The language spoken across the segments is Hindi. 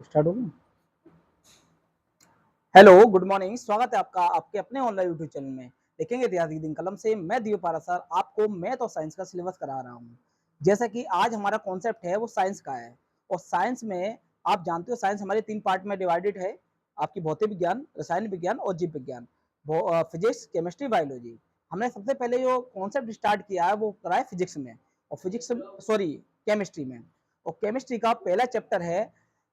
स्टार्ट हो गया। Hello, good morning. स्वागत है आपका आपके अपने ऑनलाइन यूट्यूब चैनल में देखेंगे इतिहास की दिन कलम से। मैं दीपपारा सर आपको मैथ और साइंस का सिलेबस करा रहा हूँ। जैसा कि आज हमारा कॉन्सेप्ट है वो साइंस का है, और साइंस में आप जानते हो साइंस हमारे 3 पार्ट में डिवाइडेड है। आपकी भौतिक विज्ञान, रसायन विज्ञान और जीव विज्ञान, फिजिक्स, केमिस्ट्री, बायोलॉजी। हमने सबसे पहले जो कॉन्सेप्ट स्टार्ट किया है वो करा है फिजिक्स में, और फिजिक्स सॉरी केमिस्ट्री में। और केमिस्ट्री का पहला चैप्टर है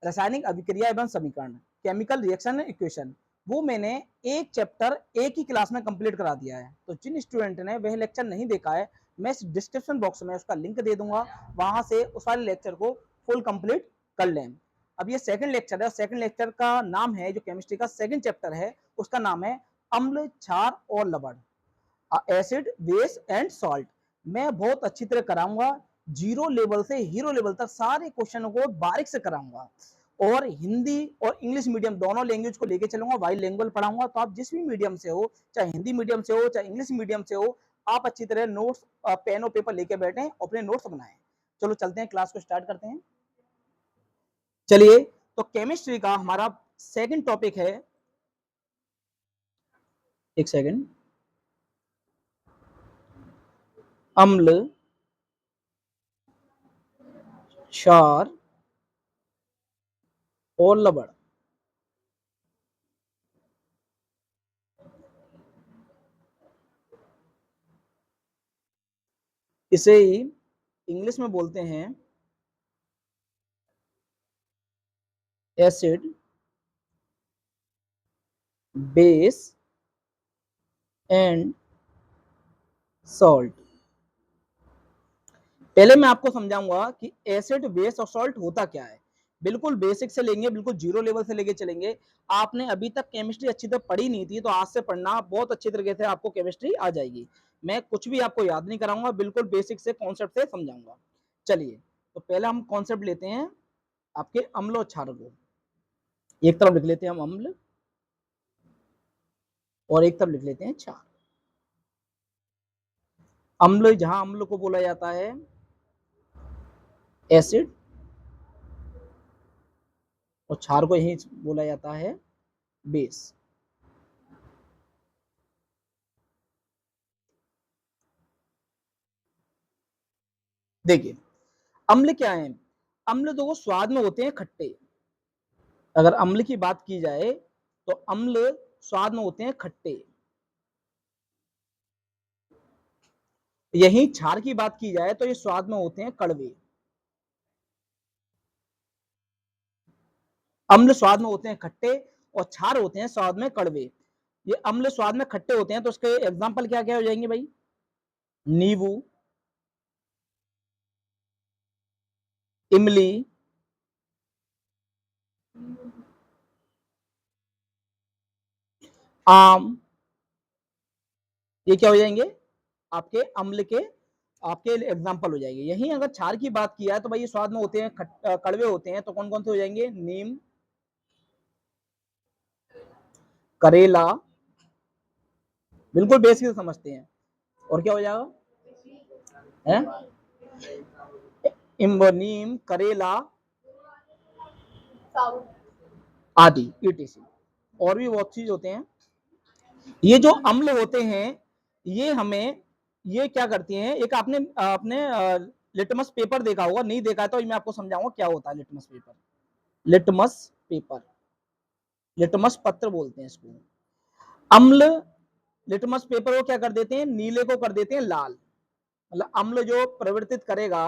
रासायनिक अभिक्रिया एवं समीकरण, केमिकल रिएक्शन इक्वेशन। वो मैंने एक चैप्टर एक ही क्लास में कंप्लीट करा दिया है। तो जिन स्टूडेंट ने वह लेक्चर नहीं देखा है, मैं डिस्क्रिप्शन बॉक्स में उसका लिंक दे दूंगा, वहां से उस वाले लेक्चर को फुल कंप्लीट कर लें। अब ये सेकंड लेक्चर है, सेकंड लेक्चर का नाम है, जो केमिस्ट्री का सेकंड चैप्टर है उसका नाम है अम्ल, क्षार और लवण, एसिड, बेस एंड सॉल्ट। मैं बहुत अच्छी तरह कराऊंगा, जीरो लेवल से हीरो लेवल तक सारे क्वेश्चनों को बारीक से कराऊंगा। और हिंदी और इंग्लिश मीडियम दोनों लैंग्वेज को लेके चलूंगा, वाइड लैंग्वेज पढ़ाऊंगा। तो आप जिस भी मीडियम से हो, चाहे हिंदी मीडियम से हो चाहे इंग्लिश मीडियम से हो, आप अच्छी तरह नोट्स, पेन और पेपर लेके बैठे और अपने नोट्स बनाएं। चलो चलते हैं, क्लास को स्टार्ट करते हैं। चलिए, तो केमिस्ट्री का हमारा सेकंड टॉपिक है, एक सेकंड, अम्ल, क्षार और लवण। इसे ही इंग्लिश में बोलते हैं एसिड, बेस एंड सॉल्ट। पहले मैं आपको समझाऊंगा कि एसिड, बेस और सॉल्ट होता क्या है। बिल्कुल बेसिक से लेंगे, बिल्कुल जीरो लेवल से लेके चलेंगे। आपने अभी तक केमिस्ट्री अच्छी तरह पढ़ी नहीं थी, तो आज से पढ़ना, बहुत अच्छी तरीके से आपको केमिस्ट्री आ जाएगी। मैं कुछ भी आपको याद नहीं कराऊंगा, बिल्कुल बेसिक से कॉन्सेप्ट से समझाऊंगा। चलिए, तो पहले हम कॉन्सेप्ट लेते हैं आपके अम्ल और क्षार को। एक तरफ लिख लेते हैं हम अम्ल, और एक तरफ लिख लेते हैं क्षार। अम्ल, जहां अम्ल को बोला जाता है एसिड, और क्षार को यही बोला जाता है बेस। देखिए, अम्ल क्या है? अम्ल तो वो स्वाद में होते हैं खट्टे। अगर अम्ल की बात की जाए तो अम्ल स्वाद में होते हैं खट्टे। यही क्षार की बात की जाए तो ये स्वाद में होते हैं कड़वे। अम्ल स्वाद में होते हैं खट्टे और क्षार होते हैं स्वाद में कड़वे। ये अम्ल स्वाद में खट्टे होते हैं तो उसके एग्जाम्पल क्या क्या हो जाएंगे भाई? नींबू, इमली, आम, ये क्या हो जाएंगे? आपके अम्ल के, आपके एग्जाम्पल हो जाएंगे। यही अगर क्षार की बात किया है तो भाई ये स्वाद में होते हैं कड़वे होते हैं, तो कौन कौन से हो जाएंगे? नीम, करेला, बिल्कुल बेसिक से समझते हैं। और क्या हो जाएगा? नीम, करेला आदि ईटीसी। और भी बहुत चीज होते हैं। ये जो अम्ल होते हैं, ये हमें, ये क्या करती हैं? एक आपने आपने लिटमस पेपर देखा होगा, नहीं देखा है तो मैं आपको समझाऊंगा क्या होता है litmus paper. Litmus paper, litmus पत्र बोलते हैं इसको। अम्ल लिटमस पेपर को क्या कर देते हैं? नीले को कर देते हैं लाल। मतलब अम्ल जो परिवर्तित करेगा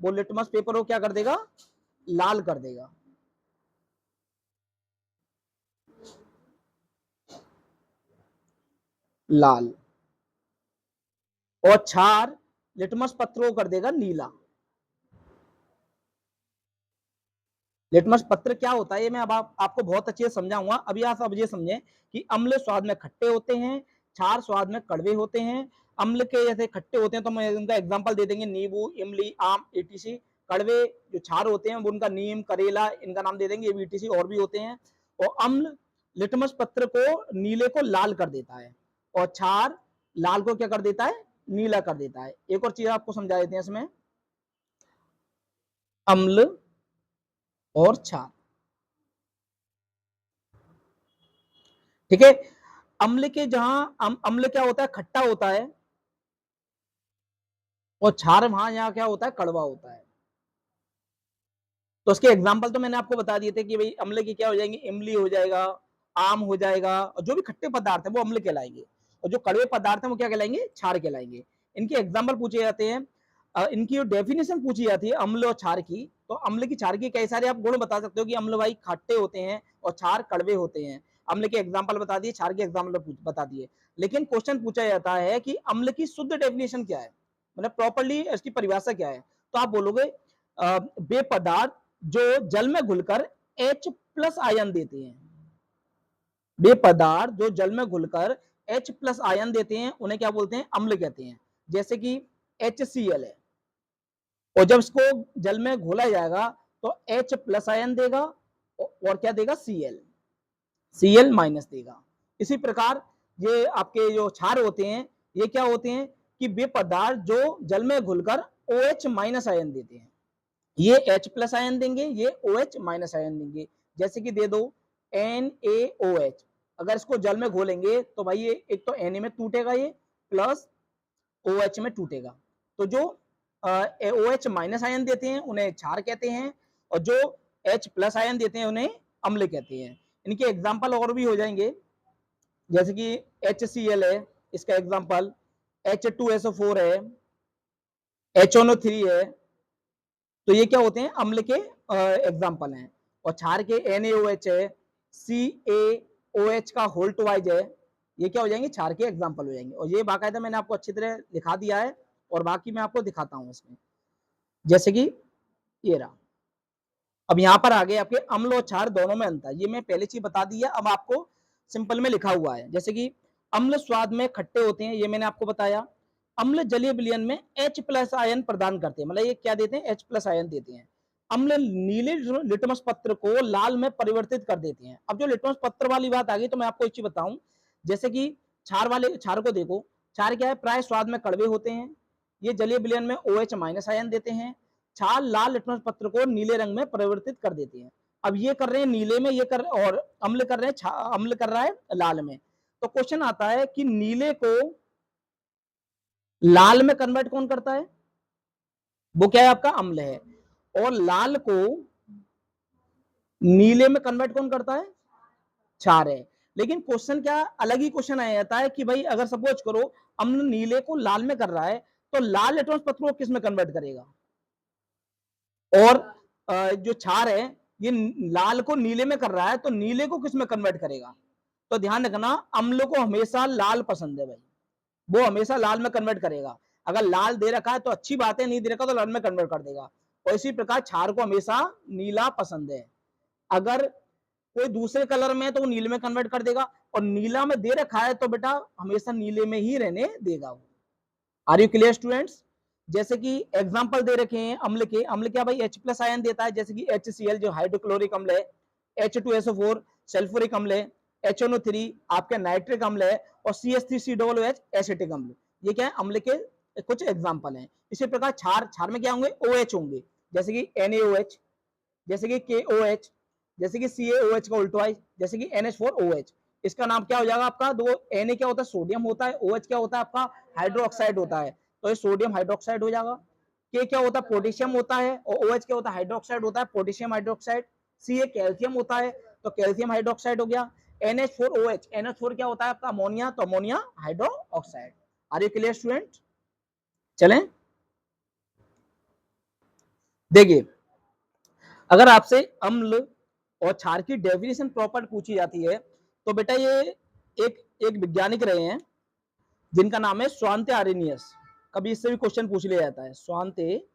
वो लिटमस पेपर को क्या कर देगा? लाल कर देगा। लाल। और क्षार लिटमस पत्र को कर देगा नीला। लिटमस पत्र क्या होता है ये मैं अब आपको बहुत अच्छे से समझाऊंगा। अभी आप अब ये समझें कि अम्ल स्वाद में खट्टे होते हैं, क्षार स्वाद में कड़वे होते हैं। अम्ल के जैसे खट्टे होते हैं तो मैं उनका एग्जांपल दे देंगे, नींबू, इमली, आम, ईटीसी। कड़वे जो क्षार होते हैं वो उनका नीम, करेला, इनका नाम दे देंगे, ये भी ईटीसी और भी होते हैं। और अम्ल लिटमस पत्र को नीले को लाल कर देता है, और क्षार लाल को क्या कर देता है? नीला कर देता है। एक और चीज आपको समझा देते हैं इसमें, अम्ल और क्षार, ठीक है। अम्ल के जहां अम्ल क्या होता है, खट्टा होता है, और क्षार वहां यहाँ क्या होता है, कड़वा होता है। तो उसके एग्जाम्पल तो मैंने आपको बता दिए थे कि भाई अम्ल की क्या हो जाएंगे, इमली हो जाएगा, आम हो जाएगा, और जो भी खट्टे पदार्थ है वो अम्ल कहलाएंगे, और जो कड़वे पदार्थ है वो क्या कहलाएंगे, क्षार कहलाएंगे। इनके एग्जाम्पल पूछे जाते हैं, इनकी जो डेफिनेशन पूछी जाती है अम्ल और क्षार की, तो अम्ल की क्षार की कई सारे आप गुण बता सकते हो कि अम्ल भाई खट्टे होते हैं और क्षार कड़वे होते हैं। अम्ल के एग्जाम्पल बता दिए, क्षार के एग्जाम्पल बता दिए। लेकिन क्वेश्चन पूछा जाता है कि अम्ल की शुद्ध डेफिनेशन क्या है, मतलब प्रॉपर्ली इसकी परिभाषा क्या है। तो आप बोलोगे वे पदार्थ जो जल में घुलकर H प्लस आयन देते हैं, वे पदार्थ जो जल में घुलकर H प्लस आयन देते हैं उन्हें क्या बोलते हैं, अम्ल कहते हैं। जैसे कि HCl है, और जब इसको जल में घोला जाएगा तो H प्लस आयन देगा और क्या देगा, Cl माइनस देगा। इसी प्रकार ये आपके जो क्षार होते हैं, ये क्या होते हैं कि वे पदार्थ जो जल में घुलकर OH माइनस आयन देते हैं, ये H प्लस आयन देंगे, ये OH माइनस आयन देंगे। जैसे कि दे दो NaOH, अगर इसको जल में घोलेंगे तो भाई ये एक तो Na में टूटेगा, ये प्लस OH में टूटेगा। तो जो OH माइनस आयन देते हैं उन्हें क्षार कहते हैं, और जो H प्लस आयन देते हैं उन्हें अम्ल कहते हैं। इनके एग्जाम्पल और भी हो जाएंगे, जैसे कि HCl है, इसका एग्जाम्पल H2SO4 है, HNO3 है। तो ये क्या होते हैं, अम्ल के एग्जाम्पल हैं। और क्षार के NaOH है, CaOH का होल टू-वाइज है, ये क्या हो जाएंगे, क्षार के एग्जाम्पल हो जाएंगे। और ये बाकायदा मैंने आपको अच्छी तरह दिखा दिया है, और बाकी मैं आपको दिखाता हूं इसमें। जैसे कि ये रहा, अब यहाँ पर आगे आपके अम्ल और क्षार दोनों में अंतर, ये मैं पहले चीज बता दी है, अब आपको सिंपल में लिखा हुआ है। जैसे कि अम्ल स्वाद में खट्टे होते हैं, ये मैंने आपको बताया। अम्ल जलीय विलयन में H प्लस आयन प्रदान करते हैं, मतलब ये क्या देते हैं, H प्लस आयन देते हैं। अम्ल नीले लिटमस पत्र को लाल में परिवर्तित कर देते हैं। अब जो लिटमस पत्र वाली बात आ गई, तो मैं आपको एक चीज बताऊं, जैसे कि क्षार वाले, क्षार को देखो, क्षार क्या है, प्राय स्वाद में कड़वे होते हैं, ये जलीय विलयन में OH माइनस आयन देते हैं। क्षार लाल लिटमस पत्र को नीले रंग में परिवर्तित कर देते हैं। अब ये कर रहे हैं नीले में, ये कर, और अम्ल कर रहे हैं, अम्ल कर रहा है लाल में। तो क्वेश्चन आता है कि नीले को लाल में कन्वर्ट कौन करता है, वो क्या है, आपका अम्ल है। और लाल को नीले में कन्वर्ट कौन करता है, क्षार है। लेकिन क्वेश्चन क्या अलग ही क्वेश्चन आ जाता है कि भाई अगर सपोज करो अम्ल नीले को लाल में कर रहा है, तो लाल लिटमस पत्र को किस में कन्वर्ट करेगा, और जो क्षार है ये लाल को नीले में कर रहा है, तो नीले को किस में कन्वर्ट करेगा। तो ध्यान रखना, अम्ल को हमेशा लाल पसंद है भाई, वो हमेशा लाल में कन्वर्ट करेगा। अगर लाल दे रखा है तो अच्छी बात है, नहीं दे रखा तो लाल में कन्वर्ट कर देगा। और इसी प्रकार क्षार को हमेशा नीला पसंद है, अगर कोई दूसरे कलर में है तो वो नीले में कन्वर्ट कर देगा, और नीला में दे रखा है तो बेटा हमेशा नीले में ही रहने देगा वो। Are you clear students. जैसे कि एग्जांपल दे रखे हैं अम्ल के, अम्ल क्या भाई H प्लस आयन देता है, जैसे कि HCl जो हाइड्रोक्लोरिक अम्ल है, H2SO4 सल्फ्यूरिक अम्ल है, HNO3 आपका नाइट्रिक अम्ल है, और CH3COOH एसिटिक अम्ल। ये क्या है, अम्ल के कुछ एग्जांपल हैं। इसी प्रकार क्षार, क्षार में क्या होंगे, OH होंगे, जैसे कि NaOH, जैसे कि KOH, जैसे कि CaOH का उल्टा, जैसे कि NH4OH। इसका नाम क्या हो जाएगा आपका, दो Na क्या होता है, सोडियम होता है, OH क्या होता है आपका, हाइड्रोक्साइड होता है, तो ये सोडियम हाइड्रोक्साइड हो जाएगा। K क्या होता है, पोटेशियम होता है, और OH क्या होता है, हाइड्रोक्साइड होता है, पोटेशियम हाइड्रोक्साइड। Ca कैल्शियम होता है, तो कैल्शियम हाइड्रोक्साइड हो गया। NH4OH, NH4 क्या होता है आपका, अमोनिया, तो ammonia hydroxide. Are you clear student. चलें, देखिए अगर आपसे अम्ल और क्षार की डेफिनेशन प्रॉपर पूछी जाती है, तो बेटा ये एक एक वैज्ञानिक रहे हैं जिनका नाम है स्वांते आरेनियस। कभी इससे भी क्वेश्चन पूछ लिया जाता है, स्वांते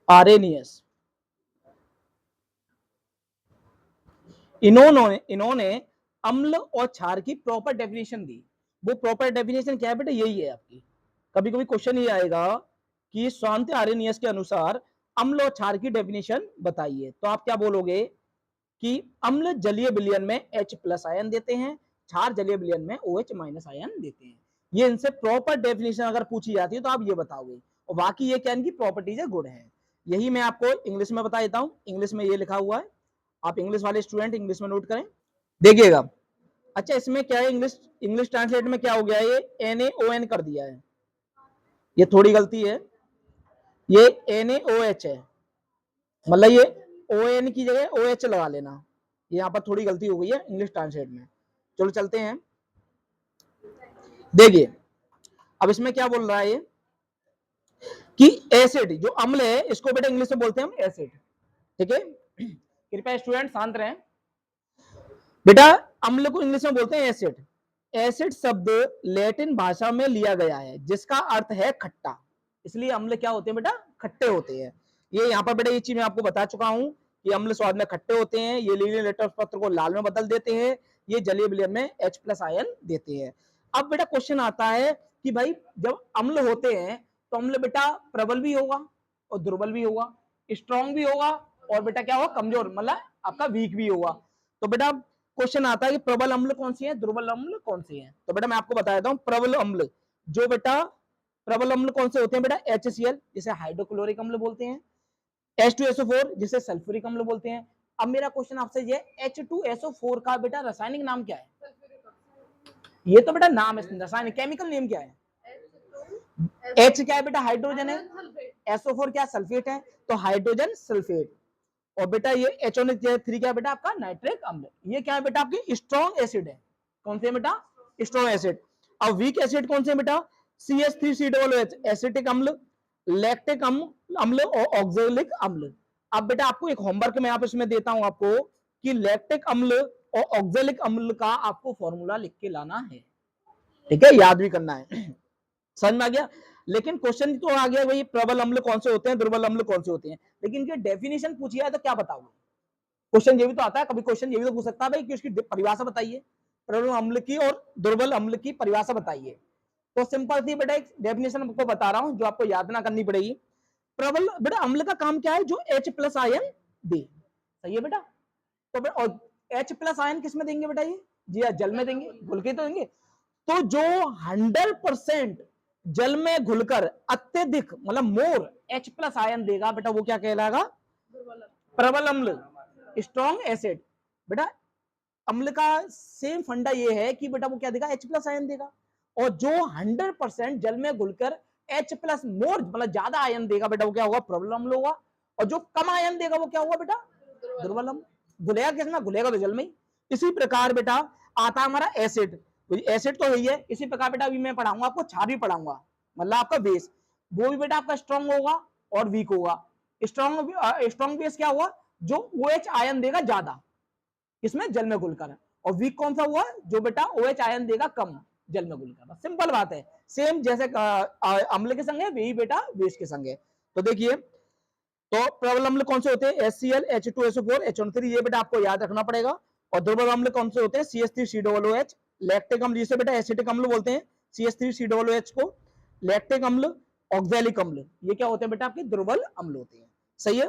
आरेनियस। इन्होंने अम्ल और क्षार की प्रॉपर डेफिनेशन दी। वो प्रॉपर डेफिनेशन क्या है बेटा, यही है आपकी। कभी कभी क्वेश्चन ये आएगा कि स्वांते आरेनियस के अनुसार अम्ल और क्षार की डेफिनेशन बताइए, तो आप क्या बोलोगे कि अम्ल जलीय विलयन में H प्लस आयन देते हैं, क्षार जलीय विलयन में OH माइनस आयन देते हैं। ये इनसे प्रॉपर डेफिनेशन अगर पूछी जाती है तो आप ये बताओगे, और बाकी ये क्या इनकी प्रॉपर्टीज है, गुण है। यही मैं आपको इंग्लिश में बता देता हूं, इंग्लिश में ये लिखा हुआ है, आप इंग्लिश वाले स्टूडेंट इंग्लिश में नोट करें। देखिएगा, अच्छा इसमें क्या है, इंग्लिश इंग्लिश ट्रांसलेट में क्या हो गया, ये NaON कर दिया है, ये थोड़ी गलती है, ये NaOH है, मतलब ये ON की जगह OH लगा लेना, ये यहाँ पर थोड़ी गलती हो गई है इंग्लिश ट्रांसलेट में। चलो चलते हैं, देखिए अब इसमें क्या बोल रहा है ये कि एसिड जो अम्ल है इसको बेटा इंग्लिश में बोलते हैं हम एसिड, ठीक है। कृपया स्टूडेंट शांत रहें। बेटा अम्ल को इंग्लिश में बोलते हैं एसिड। एसिड शब्द लैटिन भाषा में लिया गया है जिसका अर्थ है खट्टा, इसलिए अम्ल क्या होते हैं बेटा, खट्टे होते हैं। ये यहाँ पर बेटा ये चीज मैं आपको बता चुका हूं कि अम्ल स्वाद में खट्टे होते हैं, ये लीले लेटर पत्र को लाल में बदल देते हैं, ये जलीय विलयन में H+ आयन देते हैं। अब बेटा क्वेश्चन आता है कि भाई जब अम्ल होते हैं तो अम्ल बेटा प्रबल भी होगा और दुर्बल भी होगा, स्ट्रॉन्ग भी होगा और बेटा क्या होगा, कमजोर मतलब आपका वीक भी होगा। तो बेटा क्वेश्चन आता है कि प्रबल अम्ल कौन सी है, दुर्बल अम्ल कौन सी है। तो बेटा मैं आपको बता देता हूं, प्रबल अम्ल जो बेटा प्रबल अम्ल कौन से होते हैं बेटा, HCl जिसे हाइड्रोक्लोरिक अम्ल बोलते हैं, H2SO4 जिसे सल्फ्यूरिक अम्ल बोलते हैं। अब मेरा क्वेश्चन आपसे ये H2SO4 का बेटा रासायनिक नाम क्या है, ये तो बेटा नाम है, रासायनिक केमिकल नेम क्या है, H क्या है बेटा हाइड्रोजन है, SO4 क्या सल्फेट है, तो हाइड्रोजन सल्फेट। और बेटा ये HNO3 क्या है बेटा आपका नाइट्रिक अम्ल, ये क्या है बेटा आपकी स्ट्रॉन्ग एसिड है, कौन से बेटा स्ट्रॉन्ग एसिड। अब वीक एसिड कौन से बेटा, CH3COOH एसिटिक अम्ल, लैक्टिक अम्ल और ऑक्जेलिक अम्ल। अब बेटा आपको एक होमवर्क मैं आप इसमें देता हूं आपको कि लैक्टिक अम्ल और ऑक्जेलिक अम्ल का आपको फॉर्मूला लिख के लाना है, ठीक है, याद भी करना है। समझ में आ गया। लेकिन क्वेश्चन तो आ गया भाई प्रबल अम्ल कौन से होते हैं, दुर्बल अम्ल कौन से होते हैं, लेकिन इनके डेफिनेशन पूछी है तो क्या बताओगे, क्वेश्चन ये भी तो आता है, कभी क्वेश्चन ये भी तो पूछ सकता है भाई कि उसकी परिभाषा बताइए, प्रबल अम्ल की और दुर्बल अम्ल की परिभाषा बताइए। तो सिंपल सी बेटा एक डेफिनेशन आपको बता रहा हूं जो आपको याद ना करनी पड़ेगी। प्रबल बेटा अम्ल का काम क्या है, जो H+ आयन दे, सही है बेटा। तो बेटा H+ आयन किस में देंगे बेटा, ये जी जल में देंगे, घुल के तो देंगे। तो जो 100% जल में घुलकर अत्यधिक मतलब मोर H+ आयन देगा बेटा वो क्या कहलाएगा, प्रबल अम्ल, स्ट्रॉन्ग एसिड। बेटा अम्ल का सेम फंडा ये है कि बेटा वो क्या देगा, H+ आयन देगा, और जो 100% जल में घुलकर H+ मोर मतलब ज्यादा आयन देगा बेटा वो क्या होगा, प्रबल अम्ल होगा। और जो कम आयन देगा वो क्या होगा बेटा, दुर्बल अम्ल। घुलेगा किसमें, घुलेगा तो जल में ही। इसी प्रकार बेटा आता हमारा एसिड, तो एसिड तो यही है। इसी प्रकार बेटा अभी मैं पढ़ाऊंगा आपको, क्षार भी पढ़ाऊंगा, मतलब आपका बेस, वो भी बेटा आपका स्ट्रॉन्ग होगा और वीक होगा। स्ट्रॉन्ग बेस क्या हुआ, जो OH आयन देगा ज्यादा इसमें जल में घुलकर, और वीक कौन सा हुआ, जो बेटा OH आयन देगा कम जल में घुलकर। सिंपल बात है, सेम जैसे अम्ल के संग है वही बेटा बेस के संग है। तो देखिए तो प्रबल अम्ल कौन से होते हैं, HCl H2SO4 HNO3, ये बेटा आपको याद रखना पड़ेगा। और दुर्बल अम्ल कौन से होते हैं, CH3COOH, लैक्टिक अम्ल जिसे बेटा एसिटिक अम्ल बोलते हैं, CH3COOH को, लैक्टिक अम्ल, ऑक्जेलिक अम्ल, ये क्या होते हैं बेटा आपके दुर्बल अम्ल होते हैं, सही है।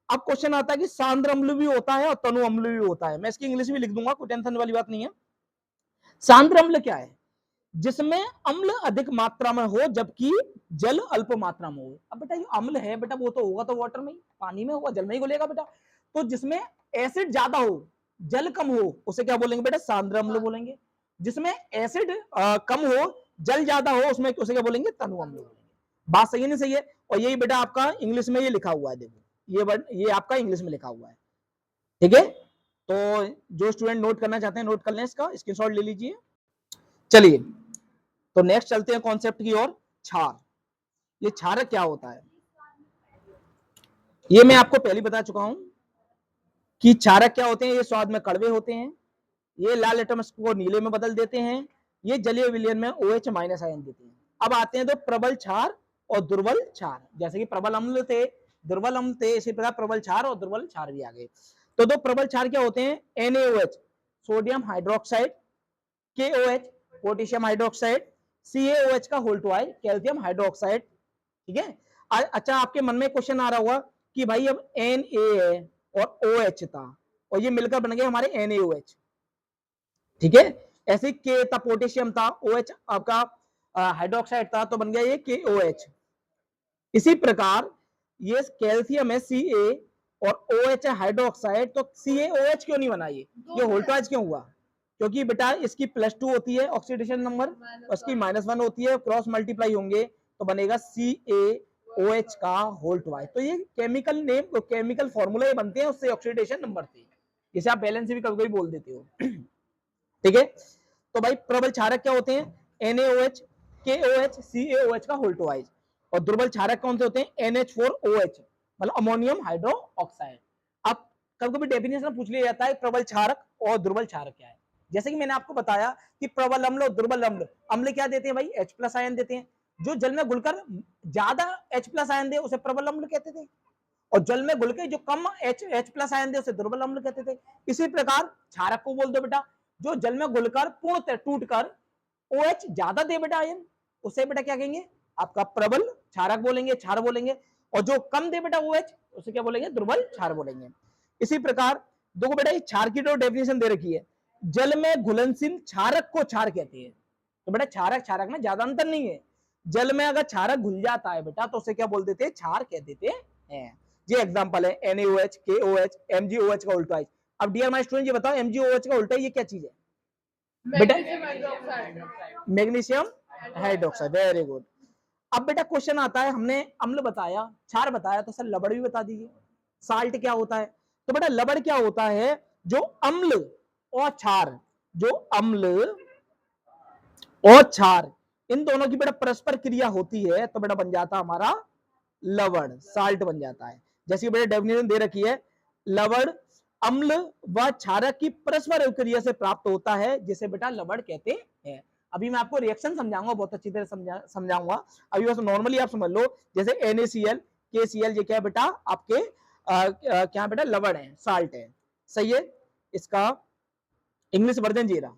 अब क्वेश्चन आता है कि सांद्र अम्ल भी होता है और तनु अम्ल भी होता है, मैं इसकी इंग्लिश भी लिख दूंगा, कोई टेंशन वाली बात नहीं है। सांद्र अम्ल क्या है, जिसमें अम्ल अधिक मात्रा में हो जबकि जल अल्प मात्रा में हो। अब बेटा ये अम्ल है बेटा वो तो होगा तो वाटर में ही, पानी में होगा, जल में ही घुलेगा बेटा। तो जिसमें एसिड ज्यादा हो जल कम हो उसे क्या बोलेंगे बेटा, सांद्र अम्ल बोलेंगे। जिसमें एसिड कम हो जल ज्यादा हो उसमें उसे क्या बोलेंगे, तनु अम्ल बोलेंगे। बात सही है नहीं सही है। और यही बेटा आपका इंग्लिश में ये लिखा हुआ है, देखो ये वर्ड ये आपका इंग्लिश में लिखा हुआ है, ठीक है। तो जो स्टूडेंट नोट करना चाहते हैं नोट कर लें, इसका स्क्रीनशॉट ले लीजिए। चलिए तो नेक्स्ट चलते हैं कॉन्सेप्ट की ओर, क्षार। ये क्षारक क्या होता है, ये मैं आपको पहले बता चुका हूं कि क्षारक क्या होते हैं, ये स्वाद में कड़वे होते हैं, ये लाल एटम्स को नीले में बदल देते हैं, ये जलीय विलयन में OH- आयन देते हैं। अब आते हैं तो प्रबल क्षार और दुर्बल क्षार, जैसे कि प्रबल अम्ल थे दुर्बल अम्ल थे, इसी प्रकार प्रबल क्षार और दुर्बल क्षार भी आ गए। तो दो प्रबल क्षार क्या होते हैं, NaOH sodium hydroxide, KOH potassium hydroxide, CaOH का whole two I calcium hydroxide, ठीक है। अच्छा आपके मन में क्वेश्चन आ रहा होगा कि भाई अब Na है और OH था और ये मिलकर बन गए हमारे NaOH, ठीक है। ऐसे के था पोटेशियम था, OH आपका हाइड्रोक्साइड था तो बन गया ये KOH। इसी प्रकार ये कैल्शियम है Ca और OH है हाइड्रोक्साइड, तो CaOH क्यों नहीं बना, ये होल्टाइज क्यों हुआ, क्योंकि बेटा इसकी +2 होती है ऑक्सीडेशन नंबर, उसकी -1 होती है, क्रॉस मल्टीप्लाई होंगे तो बनेगा CaOH का होल ट्वाइस। तो ये केमिकल नेम, केमिकल फॉर्मूला ये बनते हैं उससे ऑक्सीडेशन नंबर से, जिसे आप बैलेंस भी कभी कभी बोल देते हो। ठीक है, तो भाई प्रबल क्षारक क्या होते हैं? NaOH, KOH, CaOH का होल ट्वाइस। और दुर्बल क्षारक कौन से होते हैं? NH4OH, मतलब अमोनियम हाइड्रो ऑक्साइड। अब कभी कभी डेफिनेशन पूछ लिया जाता है प्रबल क्षारक और दुर्बल क्षारक क्या है। जैसे कि मैंने आपको बताया कि प्रबल अम्ल और दुर्बल अम्ल, अम्ल क्या देते हैं भाई? H+ आयन देते हैं। जो जल में घुलकर ज्यादा H+ आयन दे उसे प्रबल अम्ल कहते थे, और जल में घुल के जो कम H+ आयन दे उसे दुर्बल अम्ल कहते थे। इसी प्रकार क्षारक को बोल दो बेटा, जो जल में घुलकर पूर्णतः टूटकर OH ज्यादा दे बेटा आयन, उसे बेटा क्या कहेंगे? आपका प्रबल क्षारक बोलेंगे, क्षार बोलेंगे। और जो कम दे बेटा OH, उसे क्या बोलेंगे? दुर्बल क्षार बोलेंगे। इसी प्रकार देखो बेटा, ये क्षार की तो डेफिनेशन दे रखी है, जल में घुलनशील क्षारक को क्षार कहते हैं। तो बेटा क्षारक क्षारक में ज्यादा अंतर नहीं है। जल में अगर क्षारक घुल जाता है बेटा तो उसे क्या बोल देते हैं? क्षार कह देते हैं। ये एग्जांपल है NaOH, KOH, MgOH का उल्टा है। अब डियर माय स्टूडेंट, ये बताओ MgOH का उल्टा ये क्या चीज है बेटा? Magnesium hydroxide. Very good. अब बेटा क्वेश्चन आता है, हमने अम्ल बताया, क्षार बताया, तो सर लवण भी बता दीजिए, साल्ट क्या होता है? तो बेटा लवण क्या होता है? जो अम्ल और क्षार, जो अम्ल और क्षार, इन दोनों की बेटा परस्पर क्रिया होती है तो बेटा बन जाता हमारा लवण, साल्ट बन जाता है। जैसे बेटा डेफिनेशन दे रखी है, लवण अम्ल व क्षारक की परस्पर क्रिया से प्राप्त होता है, जिसे बेटा लवण कहते हैं। अभी मैं आपको रिएक्शन समझाऊंगा, बहुत अच्छी तरह समझाऊंगा। अभी बस नॉर्मली आप समझ लो, जैसे NaCl, KCl, ये क्या है बेटा? आपके क्या बेटा? लवण है, साल्ट है। सही है। इसका इंग्लिश वर्जन ये रहा।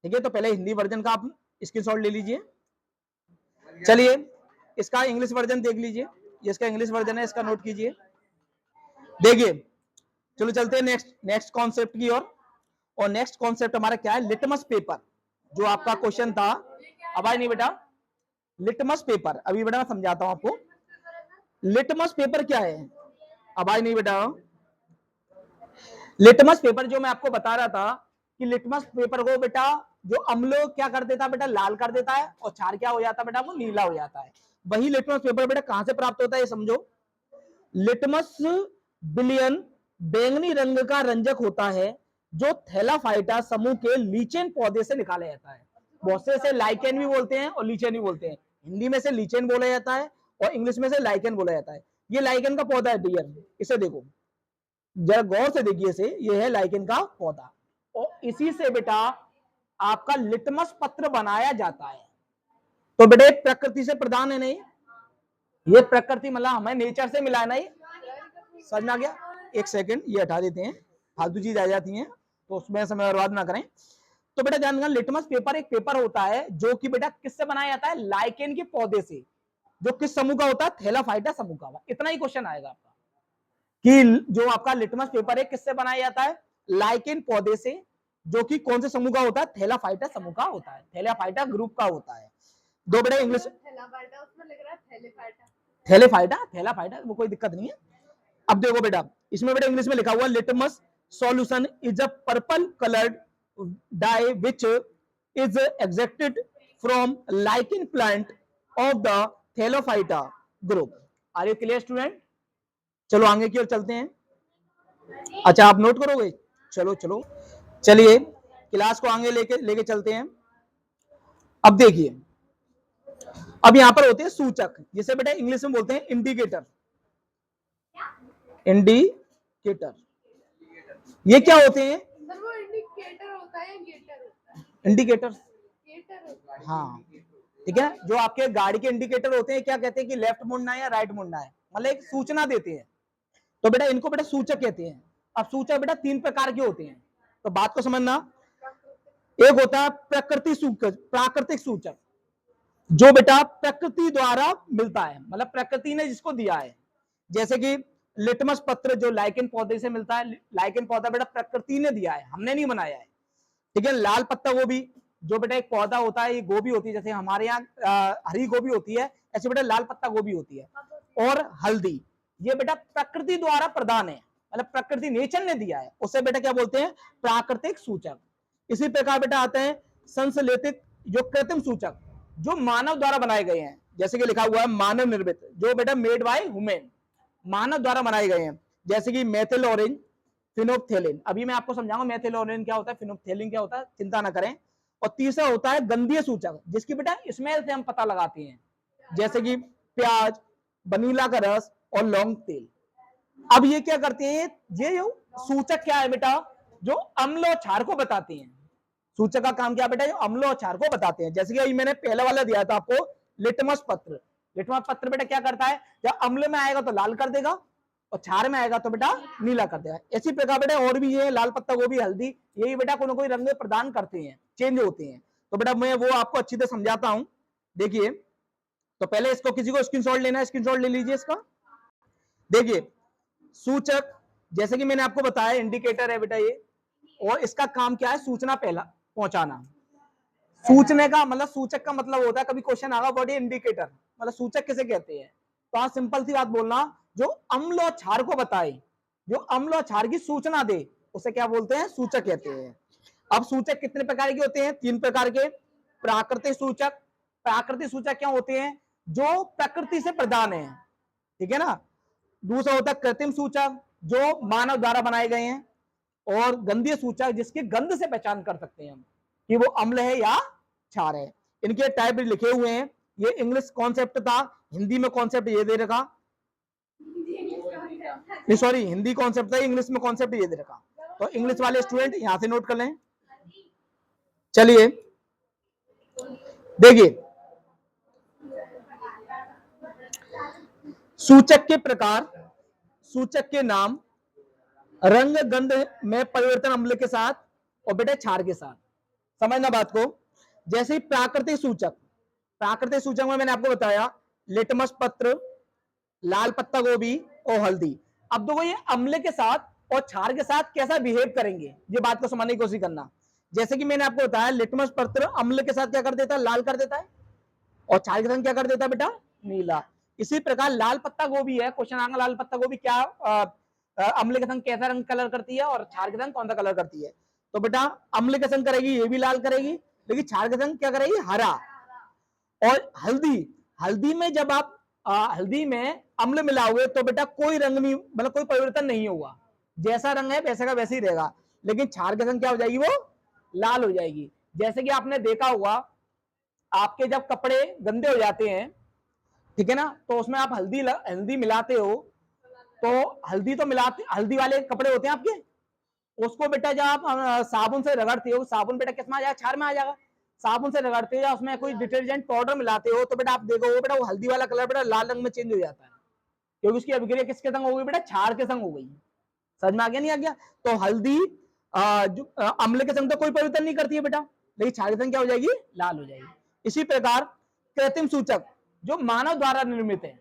ठीक है, तो पहले हिंदी वर्जन का आप स्क्रीनशॉट ले लीजिए। चलिए इसका इंग्लिश वर्जन देख लीजिए, ये इसका इंग्लिश वर्जन है, इसका नोट कीजिए। देखिए, चलो चलते हैं नेक्स्ट कॉन्सेप्ट की ओर। और नेक्स्ट कॉन्सेप्ट हमारा क्या है? Litmus paper. जो आपका क्वेश्चन था, अब आए नहीं बेटा, लिटमस पेपर। अभी बेटा मैं समझाता हूं आपको, लिटमस पेपर क्या है। अब आए नहीं बेटा, लिटमस पेपर जो मैं आपको बता रहा था कि लिटमस पेपर को बेटा जो अम्ल क्या कर देता है बेटा? लाल कर देता है, और क्षार क्या हो जाता है बेटा? वो नीला हो जाता है। वही लिटमस पेपर बेटा कहां से प्राप्त होता है ये समझो। लिटमस विलयन बैंगनी रंग का रंजक होता है, जो थैलाफाइटा समूह के लीचेन पौधे से निकाला जाता है। बहुत से इसे लाइकेन भी बोलते हैं और लीचेन भी बोलते हैं। हिंदी में से लीचेन बोला जाता है और इंग्लिश में से लाइकेन बोला जाता है। ये लाइकेन का पौधा है डियर, इसे देखो जरा गौर से देखिए इसे, ये है लाइकेन का पौधा, और इसी से बेटा आपका लिटमस पत्र बनाया जाता है। तो बेटा प्रकृति से प्रदान है नहीं, ये प्रकृति मतलब हमें नेचर से मिला है नहीं, समझ में आ गया? एक सेकंड ये हटा देते हैं, फालतू चीज आ जाती है तो उसमें समय बर्बाद ना करें। तो बेटा ध्यान रखना, लिटमस पेपर एक पेपर होता है जो कि बेटा किससे बनाया जाता है? लाइकेन के पौधे से, जो किस समूह का होता है? थैलाफाइटा समूह का। इतना ही क्वेश्चन आएगा आपका कि जो आपका लिटमस पेपर है किससे बनाया जाता है? लाइकेन पौधे से, जो कि कौन से समूह का होता है? थैलाफाइटा समूह का होता है, थैलाफाइटा ग्रुप का होता है। दो बेटा इंग्लिश, थैलेफाइटा, थैलाफाइटा वो कोई दिक्कत नहीं है। अब देखो बेटा, इसमें बेटा इंग्लिश में लिखा हुआ litmus solution is a purple coloured dye which is extracted from lichen plant of the thallophyta group. Are you clear student? चलो आगे की ओर चलते हैं। अच्छा आप नोट करोगे? चलो चलो चलिए क्लास को आगे लेके चलते हैं। अब देखिए, अब यहां पर होते हैं सूचक, जिसे बेटा इंग्लिश में बोलते हैं इंडिकेटर। इंडिकेटर ये क्या होते हैं? सर वो इंडिकेटर होता है या गेटर होता है? इंडिकेटर, गेटर होता है। हाँ ठीक है। जो आपके गाड़ी के इंडिकेटर होते हैं, क्या कहते हैं कि लेफ्ट मुड़ना है या राइट मुड़ना है, मतलब एक सूचना देते हैं। तो बेटा इनको बेटा सूचक कहते हैं। अब सूचक बेटा 3 प्रकार के होते हैं, तो बात को समझना। एक होता है प्राकृतिक सूचक, जो बेटा प्रकृति द्वारा मिलता है, मतलब प्रकृति ने जिसको दिया है। जैसे कि लिटमस पत्र जो लाइकेन पौधे से मिलता है, लाइकेन पौधा बेटा प्रकृति ने दिया है, हमने नहीं बनाया है। ठीक है, लाल पत्ता गोभी जो बेटा एक पौधा होता है, ये गोभी होती है, जैसे हमारे यहाँ हरी गोभी होती है, ऐसे बेटा लाल पत्ता गोभी होती है। और हल्दी ये बेटा प्रकृति द्वारा प्रदान है, मतलब प्रकृति नेचर ने दिया है, उसे बेटा क्या बोलते हैं? प्राकृतिक सूचक। इसी प्रकार बेटा आते हैं संश्लेषित जो कृत्रिम सूचक जो मानव द्वारा बनाए गए हैं, जैसे कि लिखा हुआ है मानव निर्मित, जो बेटा मेड बाय ह्यूमन, मानव द्वारा बनाए गए हैं, जैसे कि मेथिल ऑरेंज, फिनोप्थेलिन। अभी मैं आपको समझाऊंगा मेथिल ऑरेंज क्या होता है, फिनोप्थेलिन क्या होता है, चिंता ना करें। और तीसरा होता है गंधीय सूचक, जिसकी बेटा स्मेल से हम पता लगाते हैं, जैसे कि प्याज, वनीला का रस और लौंग तेल। अब ये क्या करते हैं, ये सूचक क्या है बेटा, जो अम्ल और क्षार को बताते हैं। सूचक का काम क्या बेटा, जो अम्ल और क्षार को बताते हैं। जैसे कि अभी मैंने पहला वाला दिया था आपको, लिटमस पत्र। लिटमस पत्र बेटा क्या करता है, जब अम्ल में आएगा तो लाल कर देगा और क्षार में आएगा तो बेटा नीला कर देगा। इसी प्रकार बेटा और भी ये लाल पत्ता गोभी, हल्दी, यही बेटा कोई ना कोई रंग प्रदान करते हैं, चेंज होते हैं। तो बेटा मैं वो आपको अच्छी तरह समझाता हूं। देखिए, तो पहले इसको किसी को स्क्रीनशॉट लेना है, स्क्रीनशॉट ले लीजिए इसका। देखिए सूचक, जैसे कि मैंने आपको बताया इंडिकेटर है बेटा ये, और इसका काम क्या है, सूचना पहला पहुंचाना। सूचने का मतलब, सूचक का मतलब होता है, कभी क्वेश्चन आगा व्हाट इज इंडिकेटर, मतलब सूचक किसे कहते हैं। तो आप सिंपल सी बात बोलना, जो अम्ल और क्षार को बताए, जो अम्ल और क्षार की सूचना दे, उसे क्या बोलते हैं, सूचक कहते हैं। अब सूचक कितने प्रकार के होते हैं, 3 प्रकार के। प्राकृतिक सूचक, प्राकृतिक सूचक क्या होते हैं, जो प्रकृति से प्रदान है, ठीक है ना। दूसरा होता है कृत्रिम सूचक, जो मानव द्वारा बनाए गए हैं। और गंधीय सूचक, जिसकी गंध से पहचान कर सकते हैं हम कि वो अम्ल है या क्षार है। इनके टाइप लिखे हुए हैं। ये इंग्लिश कॉन्सेप्ट था, हिंदी में कॉन्सेप्ट ये दे रखा, नहीं सॉरी, हिंदी कॉन्सेप्ट था, इंग्लिश में कॉन्सेप्ट ये दे रखा। तो इंग्लिश वाले स्टूडेंट यहां से नोट कर लें। चलिए देखिए, सूचक के प्रकार, सूचक के नाम, रंग गंध में परिवर्तन अम्ल के साथ और बेटा क्षार के साथ, समझना बात को। जैसे ही प्राकृतिक सूचक, प्राकृतिक सूचक में मैंने आपको बताया लिटमस पत्र, लाल पत्ता गोभी और हल्दी। अब देखो ये अम्ल के साथ और क्षार के साथ कैसा बिहेव करेंगे, ये बात को समझने की कोशिश करना। जैसे कि मैंने आपको बताया लिटमस पत्र अम्ल के साथ क्या कर देता है, लाल कर देता है, और क्षार के साथ क्या कर देता है बेटा, नीला। इसी प्रकार लाल पत्ता गोभी है, क्वेश्चन आएगा लाल पत्ता गोभी क्या अम्ल के संग कैसा रंग कलर करती है और क्षार के संग कौन सा कलर करती है। तो बेटा अम्ल के संग करेगी ये भी लाल करेगी, लेकिन क्षार के संग क्या करेगी, हरा। और हल्दी, हल्दी में जब आप हल्दी में अम्ल मिलाओगे तो बेटा कोई रंग नहीं, मतलब कोई परिवर्तन नहीं होगा, जैसा रंग है वैसा का वैसे ही रहेगा। लेकिन क्षार के संग क्या हो जाएगी, वो लाल हो जाएगी। जैसे कि आपने देखा होगा, आपके जब कपड़े गंदे हो जाते हैं, ठीक है ना, तो उसमें आप हल्दी हल्दी मिलाते हो, तो हल्दी तो मिलाते, हल्दी वाले कपड़े होते हैं आपके, उसको बेटा जब आप साबुन से रगड़ते हो, साबुन बेटा किस में आ जाएगा, क्षार में आ जाएगा। साबुन से रगड़ते हो या उसमें कोई डिटर्जेंट पाउडर मिलाते हो, तो बेटा आप देखो वो बेटा वो हल्दी वाला कलर बेटा लाल रंग में चेंज हो जाता है, क्योंकि उसकी अभिक्रिया किसके संग हो गई बेटा, क्षार के संग हो गई। समझ में आ गया नहीं आ गया। तो हल्दी अम्ल के संग तो कोई परिवर्तन नहीं करती है बेटा, लेकिन क्षार के संग क्या हो जाएगी, लाल हो जाएगी। इसी प्रकार कृत्रिम सूचक जो मानव द्वारा निर्मित है,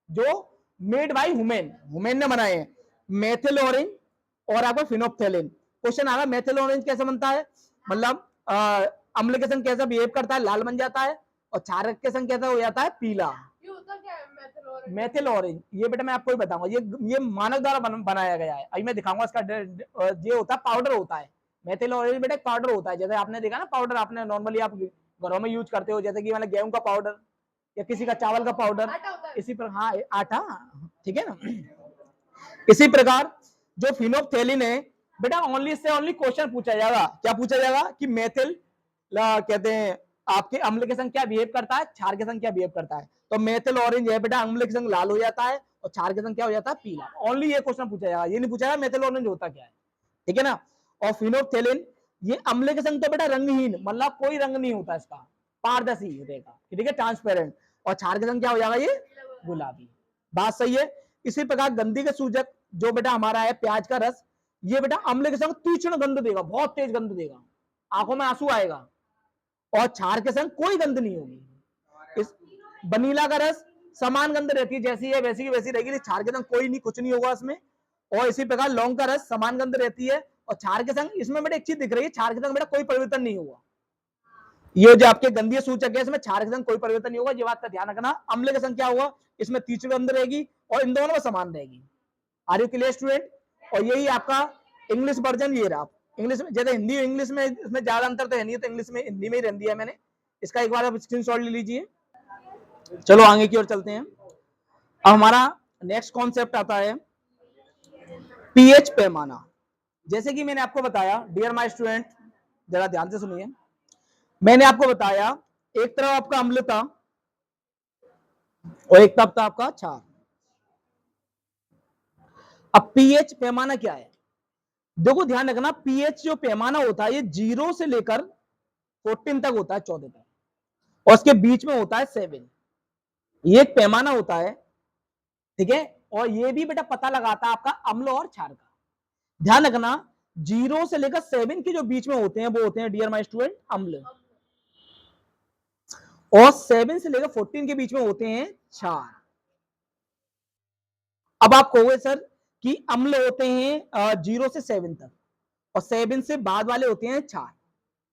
जो मेड बाय ह्यूमन, ह्यूमन ने बनाए हैं, मेथिल ऑरेंज और आपको फिनोप्थेलिन। क्वेश्चन आ रहा है मेथिल ऑरेंज कैसे बनता है, मतलब अम्ल के संग कैसा बिहेव करता है, लाल बन जाता है, और क्षारक के संग कैसा हो जाता है, पीला। ये होता क्या है मेथिल ऑरेंज? मेथिल ऑरेंज ये बेटा मैं आपको ही बताऊंगा, ये मानव द्वारा बनाया गया है। अभी मैं दिखाऊंगा इसका, ये होता है पाउडर होता है, मेथिल ऑरेंज बेटा पाउडर होता है। जैसे आपने देखा ना पाउडर, आपने नॉर्मली आप घरों में यूज करते हो, जैसे कि मतलब गेहूं का पाउडर या किसी का चावल का पाउडर, आटा होता है। इसी पर हाँ आटा, ठीक है ना। इसी प्रकार जो फिनोप्थेलिन है बेटा, ओनली से ओनली क्वेश्चन पूछा जाएगा, क्या पूछा जाएगा कि मेथिल कहते हैं आपके अम्ल के संग क्या बिहेव करता है, क्षार के संग क्या बिहेव करता है। तो मेथिल ऑरेंज है बेटा, अम्ल के संग लाल हो जाता है और क्षार के संग क्या हो जाता है, पीला। ओनली ये क्वेश्चन पूछा जाएगा, ये नहीं पूछा जाएगा मेथिल ऑरेंज होता क्या है, ठीक है ना। और फिनोप्थेलिन ये अम्ल के संग तो बेटा रंगहीन, मतलब कोई रंग नहीं होता इसका, पारदर्शी रहेगा, ठीक है, ट्रांसपेरेंट। और क्षार के संग क्या हो जाएगा, ये गुलाबी। बात सही है। इसी प्रकार गंधी के सूचक जो बेटा हमारा है प्याज का रस, ये बेटा अम्ल के संग तीक्ष्ण गंध देगा, बहुत तेज गंध देगा, आंखों में आंसू आएगा। और क्षार के संग कोई गंध नहीं होगी। इस वनीला का रस समान गंध रहती है, जैसी है वैसी की वैसी रहेगी, क्षार के संग कोई नहीं, कुछ नहीं होगा इसमें। और इसी प्रकार लौंग का रस समान गंध रहती है, और क्षार के संग इसमें बेटा एक चीज दिख रही है, क्षार के संग बेटा कोई परिवर्तन नहीं होगा। ये जो आपके गंधीय सूचक है इसमें क्षार के संग कोई परिवर्तन नहीं होगा, ये बात का ध्यान रखना। अम्ल के संग क्या होगा, इसमें तीक्ष्ण गंध रहेगी और इन दोनों में समान रहेगी। Are you clear student. और यही आपका इंग्लिश वर्जन ये रहा, इंग्लिश में जैसे हिंदी इंग्लिश में इसमें ज्यादा अंतर तो है नहीं, तो इंग्लिश में हिंदी में ही रख दिया मैंने। इसका एक बार आप स्क्रीनशॉट ले लीजिए। चलो आगे की ओर चलते हैं। अब हमारा नेक्स्ट कॉन्सेप्ट आता है पीएच पैमाना। जैसे कि मैंने आपको बताया, डियर माय स्टूडेंट जरा ध्यान से सुनिए, मैंने आपको बताया एक तरफ आपका अम्ल था और एक तरफ था आपका क्षार। अब पीएच पैमाना क्या है? देखो ध्यान रखना, पीएच जो पैमाना होता है ये 0 से लेकर 14 तक होता है, 14 तक, और उसके बीच में होता है 7। ये एक पैमाना होता है, ठीक है। और ये भी बेटा पता लगाता है आपका अम्ल और क्षार का। ध्यान रखना 0 से लेकर 7 के जो बीच में होते हैं वो होते हैं डियर माय स्टूडेंट अम्ल, और 7 से लेकर 14 के बीच में होते हैं क्षार। अब आप कहोगे सर कि अम्ल होते हैं 0 से 7 तक और 7 से बाद वाले होते हैं क्षार।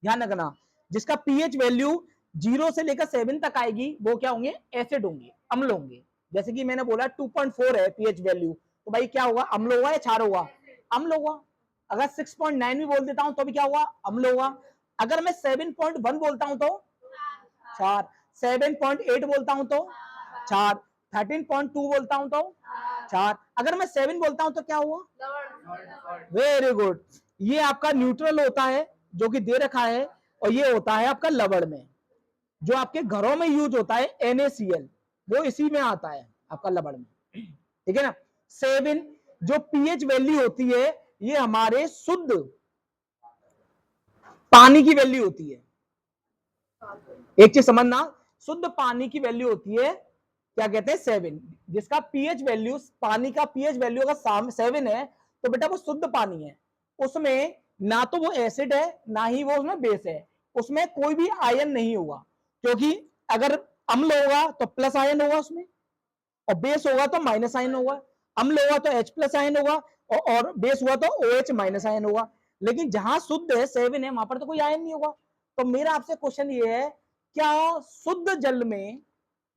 ध्यान रखना जिसका पीएच वैल्यू 0 से लेकर 7 तक आएगी वो क्या होंगे? एसिड होंगे, अम्ल होंगे। जैसे कि मैंने बोला 2.4 है पीएच वैल्यू, तो भाई क्या होगा? अम्ल होगा या क्षार होगा? अम्ल होगा। अगर 6.9 भी बोल देता हूं तो भी क्या होगा? अम्ल होगा। अगर मैं 7.1 बोलता हूं तो क्षार, 7.8 बोलता हूं तो क्षार, 13.2 बोलता हूं तो क्षार, अगर मैं 7 बोलता हूं तो क्या हुआ? Very good. ये आपका न्यूट्रल होता है जो कि दे रखा है, और ये होता है आपका लवण में, जो आपके घरों में यूज होता है NaCl, वो इसी में आता है आपका लवण में, ठीक है ना। 7 जो पीएच वैल्यू होती है ये हमारे शुद्ध पानी की वैल्यू होती है। एक चीज समझना, शुद्ध पानी की वैल्यू होती है क्या कहते हैं? 7। जिसका पीएच वैल्यू, पानी का पीएच वैल्यू अगर 7 है तो बेटा वो शुद्ध पानी है। उसमें ना तो वो एसिड है ना ही वो उसमें बेस है, उसमें कोई भी आयन नहीं होगा, क्योंकि अगर अम्ल होगा तो प्लस आयन होगा उसमें, और बेस होगा तो माइनस आयन होगा। अम्ल होगा तो H+ आयन होगा, और बेस हुआ तो OH- आयन होगा। लेकिन जहां शुद्ध है 7 है वहां पर तो कोई आयन नहीं होगा। तो मेरा आपसे क्वेश्चन ये है, क्या शुद्ध जल में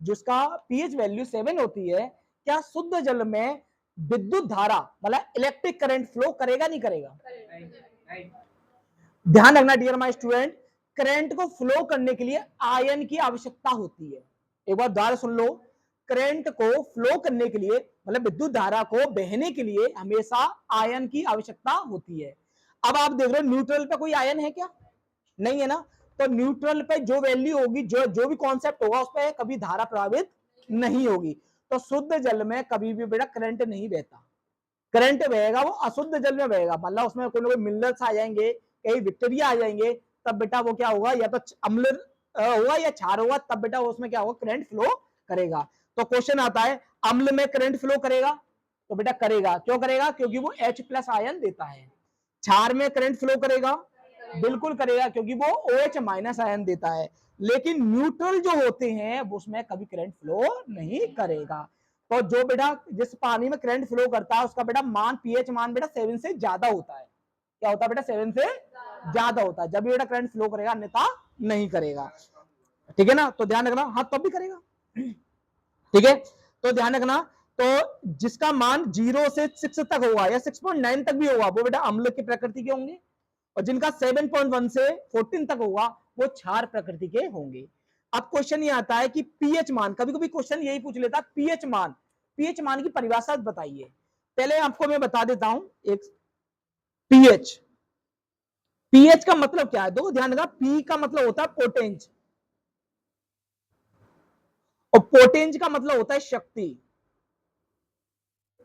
जिसका पीएच वैल्यू 7 होती है, क्या शुद्ध जल में विद्युत धारा मतलब इलेक्ट्रिक करंट फ्लो करेगा नहीं करेगा? ध्यान रखना डियर माय स्टूडेंट, करंट को फ्लो करने के लिए आयन की आवश्यकता होती है। एक बार ध्यान सुन लो, करंट को फ्लो करने के लिए मतलब विद्युत धारा को बहने के लिए हमेशा आयन की आवश्यकता होती है। अब आप देख रहे हो न्यूट्रल पे कोई आयन है क्या? नहीं है ना। तो न्यूट्रल पे जो वैल्यू होगी, जो भी कॉन्सेप्ट होगा उस पर कभी धारा प्रभावित नहीं होगी। तो शुद्ध जल में कभी भी बेटा करंट नहीं बहता। करंट बहेगा वो अशुद्ध जल में बहेगा, मतलब उसमें कोई ना कोई मिनरल्स आ जाएंगे, कई बैक्टीरिया आ जाएंगे, तब बेटा वो क्या होगा? या तो अम्ल होगा या क्षार होगा, तब बेटा उसमें क्या होगा? करंट फ्लो करेगा। तो क्वेश्चन आता है अम्ल में करंट फ्लो करेगा? तो बेटा करेगा। क्यों करेगा? क्योंकि वो H+ आयन देता है। क्षार में करंट फ्लो करेगा? बिल्कुल करेगा, क्योंकि वो OH- आयन देता है। लेकिन न्यूट्रल जो होते हैं उसमें कभी करंट फ्लो नहीं करेगा। तो जो बेटा जिस पानी में करंट फ्लो करता है उसका बेटा मान, पीएच मान बेटा 7 से ज्यादा होता है। क्या होता है बेटा? 7 से ज्यादा होता है, जब भी बेटा करंट फ्लो करेगा, अन्यथा नहीं करेगा। ठीक है ना। तो ध्यान रखना, हाँ तब भी करेगा, ठीक है। तो ध्यान रखना, तो जिसका मान 0 से 6 तक होगा या 6.9 तक भी होगा वो बेटा अम्ल की प्रकृति के होंगे, और जिनका 7.1 से 14 तक होगा वो क्षार प्रकृति के होंगे। अब क्वेश्चन ये आता है कि पीएच मान, कभी कभी क्वेश्चन यही पूछ लेता है पीएच मान, पीएच मान की परिभाषा बताइए। पहले आपको मैं बता देता हूं एक पीएच, पीएच का मतलब क्या है? दो ध्यान रखना, पी का मतलब होता है पोटेंज, और पोटेंज का मतलब होता है शक्ति,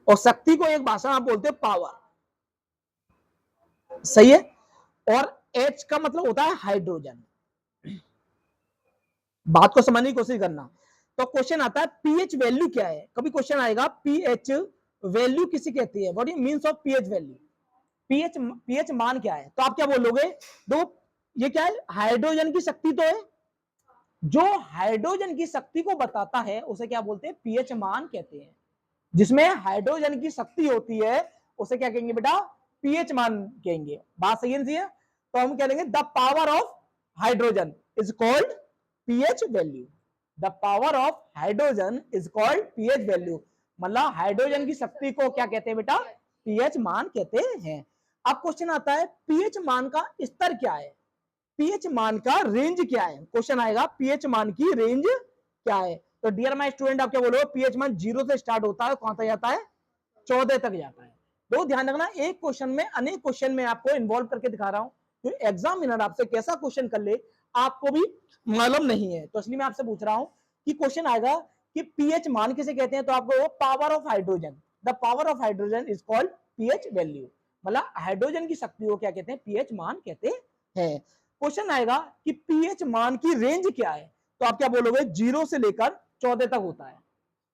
और शक्ति को एक भाषा में आप बोलते हैं पावर, सही है। और H का मतलब होता है हाइड्रोजन। बात को समझने की कोशिश करना। तो क्वेश्चन आता है पीएच वैल्यू क्या है? कभी क्वेश्चन आएगा पीएच वैल्यू किसी कहती है, what is means of pH value, pH मान क्या है? तो आप क्या बोलोगे? दो, ये क्या है? हाइड्रोजन की शक्ति तो है, जो हाइड्रोजन की शक्ति को बताता है उसे क्या बोलते हैं? पीएच मान कहते हैं। जिसमें हाइड्रोजन की शक्ति होती है उसे क्या कहेंगे बेटा? पीएच मान कहेंगे। बात सही है? तो हम कह देंगे the power of hydrogen is called pH value. The power of hydrogen is called pH value, मतलब हाइड्रोजन की शक्ति को क्या कहते हैं बेटा? पीएच मान कहते हैं। अब क्वेश्चन आता है पीएच मान का स्तर क्या है, पीएच मान का रेंज क्या है, क्वेश्चन आएगा पीएच मान की रेंज क्या है। तो डियर माय स्टूडेंट आप क्या बोलोगे, पीएच मान 0 से स्टार्ट होता है, कहां तक जाता है, 14 तक जाता है। तो ध्यान रखना, एक क्वेश्चन में अनेक क्वेश्चन में आपको इन्वॉल्व करके दिखा रहा हूं, तो एग्जामिनर आपसे कैसा क्वेश्चन कर ले आपको भी मालूम नहीं है, तो इसलिए मैं आपसे पूछ रहा हूं कि क्वेश्चन आएगा कि पीएच मान किसे कहते हैं, तो आपको power of hydrogen, the power of hydrogen is called pH value, मतलब हाइड्रोजन की शक्ति को क्या कहते हैं, पीएच मान कहते हैं। क्वेश्चन आएगा कि पीएच मान की रेंज क्या है, तो आप क्या बोलोगे 0 से लेकर 14 तक होता है।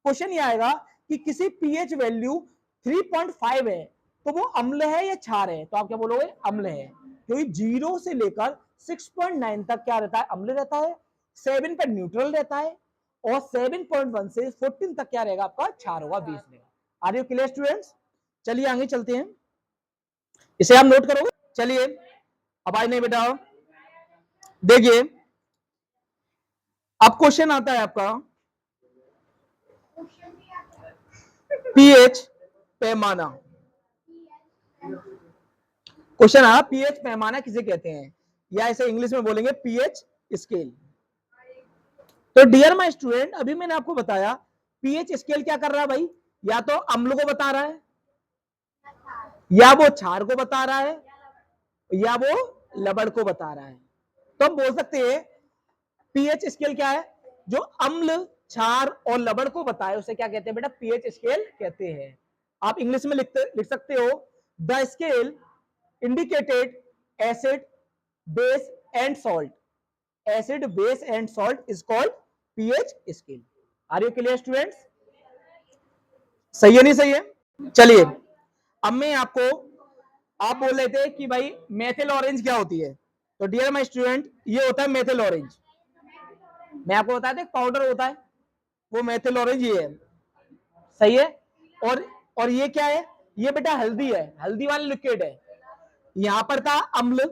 क्वेश्चन ये आएगा कि किसी पीएच वैल्यू 3.5 है तो वो अम्ल है या क्षार है, तो आप क्या बोलोगे अम्ल है, क्योंकि 0 से लेकर 6.9 तक क्या रहता है, अम्ल रहता है, 7 पर न्यूट्रल रहता है, और 7.1 से 14 तक क्या रहेगा आपका, क्षार होगा, 20 रहेगा। Are you clear students? चलिए आगे चलते हैं, इसे आप नोट करोगे। चलिए अब आज नहीं बेटा, देखिए अब क्वेश्चन आता है आपका पीएच पैमाना, क्वेश्चन आ पीएच पैमाना किसे कहते हैं, या इसे इंग्लिश में बोलेंगे पीएच स्केल। तो डियर माय स्टूडेंट अभी मैंने आपको बताया पीएच स्केल क्या कर रहा है भाई, या तो अम्ल को बता रहा है, या वो क्षार को बता रहा है, या वो लवण को बता रहा है। तो हम बोल सकते हैं पीएच स्केल क्या है, जो अम्ल क्षार और लवण को बताए उसे क्या कहते हैं बेटा, पीएच स्केल कहते हैं। आप इंग्लिश में लिख सकते हो the scale indicated acid base and salt, acid base and salt is called pH scale. Are you clear students? सही है नहीं सही है? चलिए अब मैं आपको, आप बोल रहे थे कि भाई मेथिल ऑरेंज क्या होती है, तो डियर माय स्टूडेंट ये होता है मेथिल ऑरेंज, मैं आपको बताया था पाउडर होता है वो मेथिल ऑरेंज ये है, सही है। और ये क्या है, ये बेटा हल्दी है, हल्दी वाली लिक्विड है, यहां पर था अम्ल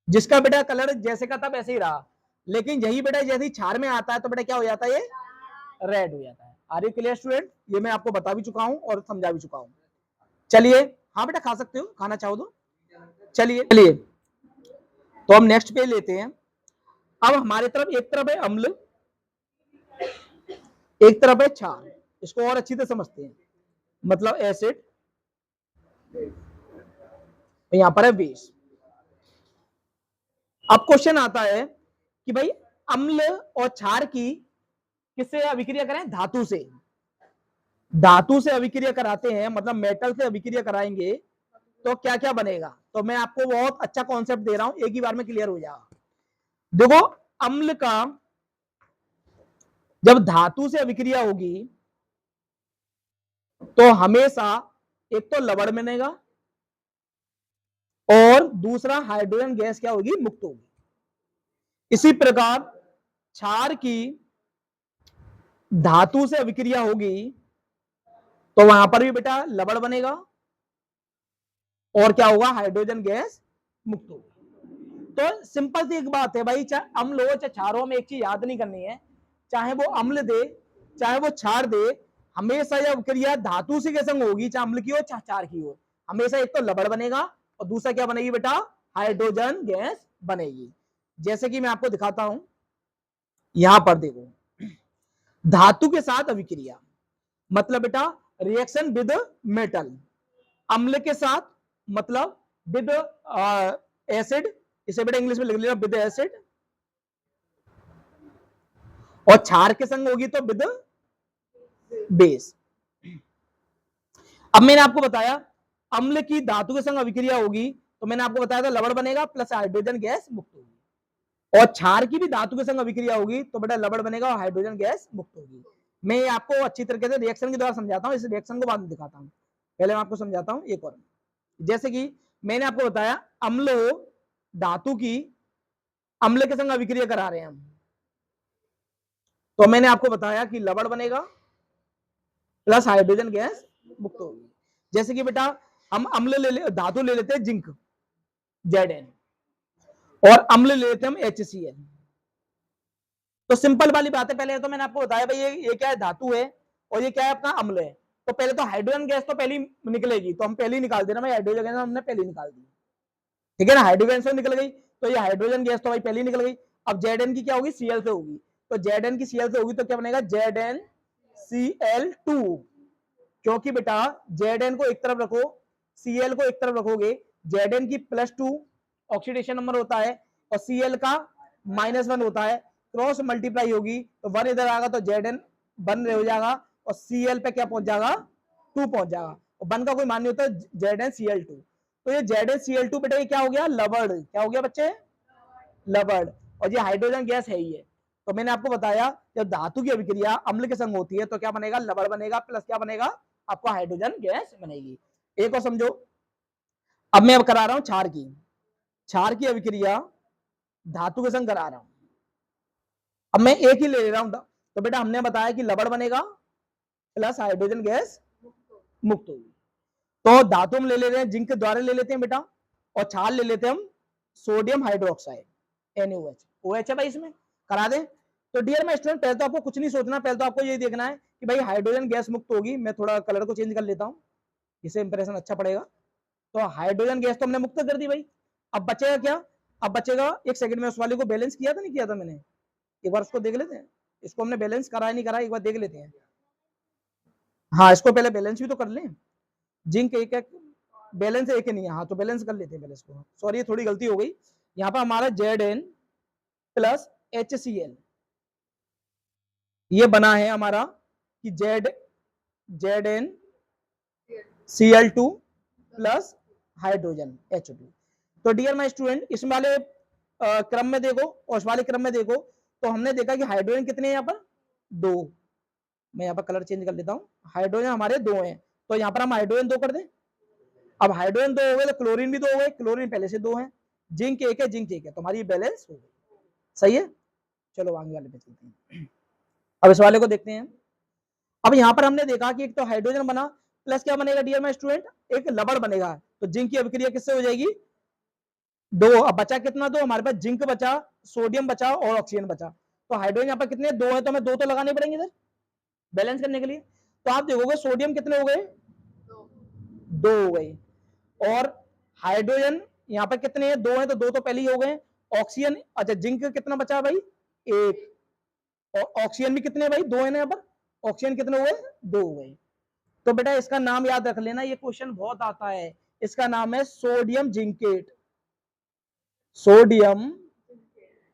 जिसका बेटा कलर जैसे का था वैसे ही रहा, लेकिन यही बेटा जैसे क्षार में आता है तो बेटा क्या हो जाता है, ये रेड हो जाता है। Are you clear student? ये मैं आपको बता भी चुका हूं और समझा भी चुका हूं। चलिए हाँ बेटा खा सकते हो, खाना चाहो तो। चलिए चलिए तो हम नेक्स्ट पेज लेते हैं। अब हमारे तरफ एक तरफ है अम्ल, एक तरफ है क्षार, इसको और अच्छी तरह समझते हैं, मतलब एसिड, यहां पर है बेस। अब क्वेश्चन आता है कि भाई अम्ल और क्षार की किससे अभिक्रिया करें, धातु से, धातु से अभिक्रिया कराते हैं, मतलब मेटल से अभिक्रिया कराएंगे तो क्या क्या बनेगा, तो मैं आपको बहुत अच्छा कॉन्सेप्ट दे रहा हूं, एक ही बार में क्लियर हो जाएगा। देखो अम्ल का जब धातु से अभिक्रिया होगी तो हमेशा एक तो लवण बनेगा और दूसरा हाइड्रोजन गैस क्या होगी, मुक्त होगी। इसी प्रकार क्षार की धातु से अभिक्रिया होगी तो वहां पर भी बेटा लवण बनेगा और क्या होगा, हाइड्रोजन गैस मुक्त होगी। तो सिंपल सी एक बात है भाई, चाहे अम्ल हो चाहे क्षार हो, हमें एक चीज याद नहीं करनी है, चाहे वो अम्ल दे चाहे वो क्षार दे, हमेशा यह क्रिया धातु से के संग होगी, चाहे अम्ल की हो चाहे क्षार की हो, हमेशा एक तो लवण बनेगा और दूसरा क्या बनेगी बेटा, हाइड्रोजन गैस बनेगी। जैसे कि मैं आपको दिखाता हूं, यहां पर देखो धातु के साथ अभिक्रिया मतलब बेटा रिएक्शन विद मेटल, अम्ल के साथ मतलब विद एसिड, इसे बेटा इंग्लिश में लिख लिया विद एसिड, और क्षार के संग होगी तो विद बेस। अब मैंने आपको बताया अम्ल की धातु के संग अभिक्रिया होगी तो मैंने आपको बताया था लवण बनेगा प्लस हाइड्रोजन गैस मुक्त होगी, और क्षार की भी धातु के संग अभिक्रिया होगी तो बेटा लवण बनेगा और हाइड्रोजन गैस मुक्त होगी। मैं आपको अच्छी तरीके से रिएक्शन के द्वारा समझाता हूं, इस रिएक्शन को बाद में दिखाता हूं, पहले मैं आपको समझाता हूं एक और। जैसे कि मैंने आपको बताया अम्ल धातु की अम्ल के संग अभिक्रिया करा रहे हैं हम, तो मैंने आपको बताया कि लवण बनेगा प्लस हाइड्रोजन गैस मुक्त होगी। जैसे कि बेटा हम अम्ल धातु ले लेते हैं जिंक Zn, और अम्ल ले लेते हैं हम HCl। तो सिंपल वाली बात है, पहले तो मैंने आपको बताया भाई ये क्या है, धातु है और ये क्या है, अपना अम्ल है। तो पहले तो हाइड्रोजन गैस तो पहली निकलेगी, तो हम पहली निकाल देना भाई, हाइड्रोजन गैस हमने पहली निकाल दी, ठीक है ना, हाइड्रोजन से निकल गई, तो ये हाइड्रोजन गैस तो भाई पहली निकल गई। अब Zn की क्या होगी, Cl से होगी, तो Zn की Cl से होगी तो क्या बनेगा, ZnCl2, क्योंकि बेटा Zn को एक तरफ रखो, Cl को एक तरफ रखोगे, Zn की +2 ऑक्सीडेशन नंबर होता है और Cl का -1 होता है, क्रॉस मल्टीप्लाई होगी तो 1 इधर आएगा तो Zn 1 हो जाएगा और Cl पे क्या पहुंच जाएगा, 2 पहुंच जाएगा, और 1 का कोई मान नहीं होता, ZnCl2, तो ये ZnCl2 बेटा ये क्या हो गया, लवण, क्या हो गया बच्चे, लवण, और ये हाइड्रोजन गैस है ही है। तो मैंने आपको बताया जब धातु की अभिक्रिया अम्ल के संग होती है तो क्या बनेगा, लवण बनेगा, प्लस क्या बनेगा, आपको हाइड्रोजन गैस बनेगी। एक और समझो, अब मैं अब करा रहा हूं क्षार की अभिक्रिया धातु के संग करा रहा हूं। अब मैं एक ही ले रहा हूं, तो बेटा हमने बताया कि लवण बनेगा प्लस हाइड्रोजन गैस मुक्त होगी। तो धातु हम ले ले रहे हैं, जिंक द्वारा ले लेते हैं बेटा, और क्षार ले लेते हैं हम सोडियम हाइड्रोक्साइड NaOH, OH है भाई इसमें, करा दें। तो डियर माय स्टूडेंट, पहले तो आपको कुछ नहीं सोचना, पहले तो आपको ये देखना है कि भाई हाइड्रोजन गैस मुक्त होगी। मैं थोड़ा कलर को चेंज कर लेता हूं, इससे इंप्रेशन अच्छा पड़ेगा। तो हाइड्रोजन गैस तो हमने मुक्त कर दी भाई, अब बचेगा क्या, अब बचेगा, एक सेकंड में उस वाले को बैलेंस किया था नहीं किया था मैंने, एक बार उसको देख लेते हैं, इसको हमने बैलेंस करा नहीं करा, एक बार देख लेते हैं। हाँ, इसको पहले बैलेंस भी तो कर लें, जिंक एक बैलेंस एक नहीं है, हाँ तो बैलेंस कर लेते हैं पहले इसको, सॉरी थोड़ी गलती हो गई। यहाँ पर हमारा Zn प्लस HCl ये बना है हमारा कि ZnCl2 प्लस हाइड्रोजन H2। तो डियर माय स्टूडेंट, इस वाले क्रम में देखो और इस वाले क्रम में देखो, तो हमने देखा कि हाइड्रोजन कितने हैं यहाँ पर, 2, मैं यहाँ पर कलर चेंज कर लेता हूँ, हाइड्रोजन हमारे 2 हैं, तो यहाँ पर हम हाइड्रोजन 2 कर दें। अब हाइड्रोजन 2 हो गए तो क्लोरीन भी 2 हो गए, क्लोरीन पहले से 2 है, जिंक 1 है, जिंक 1 है, तो हमारी बैलेंस हो गई, सही है। चलो आगे वाले पे चलते हैं, अब इस वाले को देखते हैं। अब यहाँ पर हमने देखा कि एक तो हाइड्रोजन बना, प्लस क्या बनेगा डियर माय स्टूडेंट, एक लवण बनेगा, तो जिंक की अभिक्रिया किससे हो जाएगी, 2, अब बचा कितना, 2, हमारे पास जिंक बचा, सोडियम बचा और ऑक्सीजन बचा, तो हाइड्रोजन यहाँ पर कितने, 2 है, तो हमें 2 तो लगाने पड़ेंगे इधर बैलेंस करने के लिए। तो आप देखोगे सोडियम कितने हो गए, 2 हो गए, और हाइड्रोजन यहाँ पर कितने हैं, 2 हैं, तो 2 तो पहले ही हो गए। ऑक्सीजन, अच्छा जिंक कितना बचा भाई, 1, और ऑक्सीजन भी कितने भाई, 2 है ना यहाँ पर, ऑक्सीजन कितने हुए, 2 हो गए। तो बेटा इसका नाम याद रख लेना, ये क्वेश्चन बहुत आता है, इसका नाम है सोडियम जिंकेट। सोडियम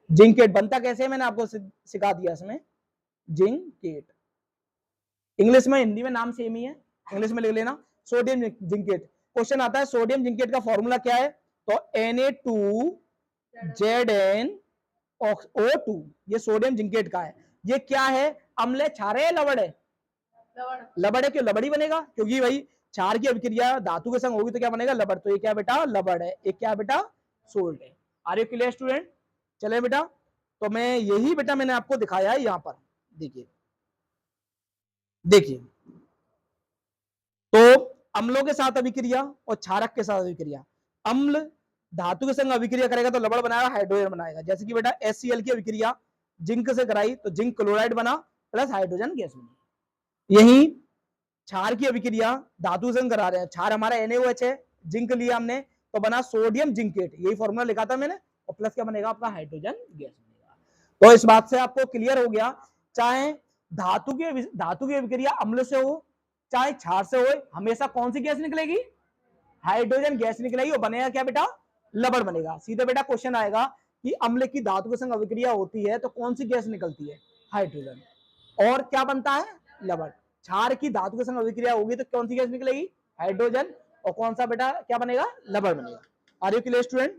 जिंकेट बनता कैसे है मैंने आपको सिखा दिया, इसमें जिंकेट, इंग्लिश में हिंदी में नाम सेम ही है, इंग्लिश में लिख लेना सोडियम जिंकेट। क्वेश्चन आता है सोडियम जिंकेट का फॉर्मूला क्या है, तो Na2Zn O2, ये सोडियम जिंकेट का है। ये क्या है, अम्ल है, क्षार है, लवण है, लवण है, क्यों लवण ही बनेगा, क्योंकि भाई क्षार की अभिक्रिया धातु के संग होगी तो क्या बनेगा, लवण, तो ये क्या बेटा, लवण है, एक क्या बेटा, सोल्ट है। आर यू क्लियर स्टूडेंट, चले बेटा, तो मैं यही बेटा मैंने आपको दिखाया है यहाँ पर, देखिए देखिए, तो अम्लों के साथ अभिक्रिया और क्षारक के साथ अभिक्रिया, अम्ल धातु के संग अभिक्रिया करेगा तो लवण बनाएगा, हाइड्रोजन बनाएगा, जैसे कि बेटा HCl की अभिक्रिया जिंक से कराई तो जिंक क्लोराइड बना प्लस हाइड्रोजन गैस बनी। यही क्षार की अभिक्रिया धातु से करा रहे हैं, क्षार हमारा NaOH है, जिंक लिया हमने तो बना सोडियम जिंकेट, यही फॉर्मूला लिखा था मैंने, और प्लस क्या बनेगा आपका, हाइड्रोजन गैस बनेगा। तो इस बात से आपको क्लियर हो गया, चाहे धातु की अभिक्रिया अम्ल से हो चाहे क्षार से हो, हमेशा कौन सी गैस निकलेगी, हाइड्रोजन गैस निकलेगी, और बनेगा क्या बेटा, लवण बनेगा। सीधे बेटा क्वेश्चन आएगा कि अम्ल की धातु के संग अभिक्रिया होती है तो कौन सी गैस निकलती है, हाइड्रोजन, और क्या बनता है, लवण। क्षार की धातु के संग अभिक्रिया होगी तो कौन सी गैस निकलेगी, हाइड्रोजन, और कौन सा बेटा क्या बनेगा, लवण बनेगा। आर यू क्लियर स्टूडेंट,